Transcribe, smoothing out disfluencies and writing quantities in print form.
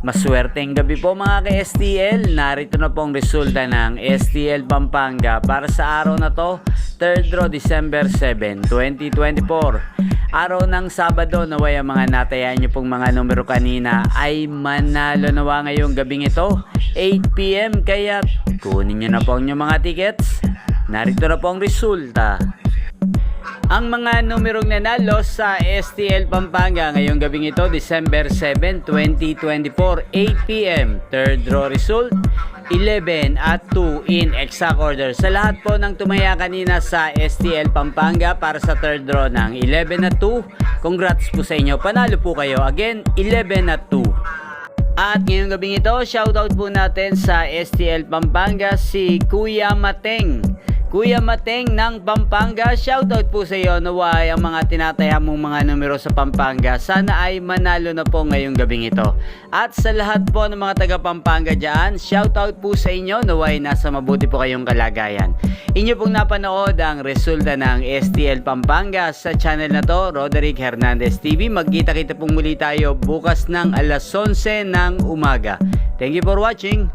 Maswerteng gabi po mga ka-STL. Narito na pong resulta ng STL Pampanga para sa araw na to, 3rd draw December 7, 2024. Araw ng Sabado, naway ang mga natayaan nyo pong mga numero kanina ay manalo nawa ngayong gabing ito, 8 PM. Kaya kunin nyo na po ang inyong mga tickets. Narito na po ang resulta. Ang mga numerong nanalo sa STL Pampanga ngayong gabing ito, December 7, 2024, 8 PM. Third draw result, 11 at 2 in exact order. Sa lahat po ng tumaya kanina sa STL Pampanga para sa third draw ng 11 at 2, congrats po sa inyo. Panalo po kayo. Again, 11 at 2. At ngayong gabing ito, shoutout po natin sa STL Pampanga si Kuya Mateng. Kuya Mateng ng Pampanga, shoutout po sa iyo. Naway ang mga tinataya mong mga numero sa Pampanga, sana ay manalo na po ngayong gabing ito. At sa lahat po ng mga taga Pampanga dyan, shoutout po sa inyo. Naway nasa mabuti po kayong kalagayan. Inyo pong napanood ang resulta ng STL Pampanga sa channel na to, Roderick Hernandez TV. Magkita-kita pong muli tayo bukas ng alas 11 ng umaga. Thank you for watching.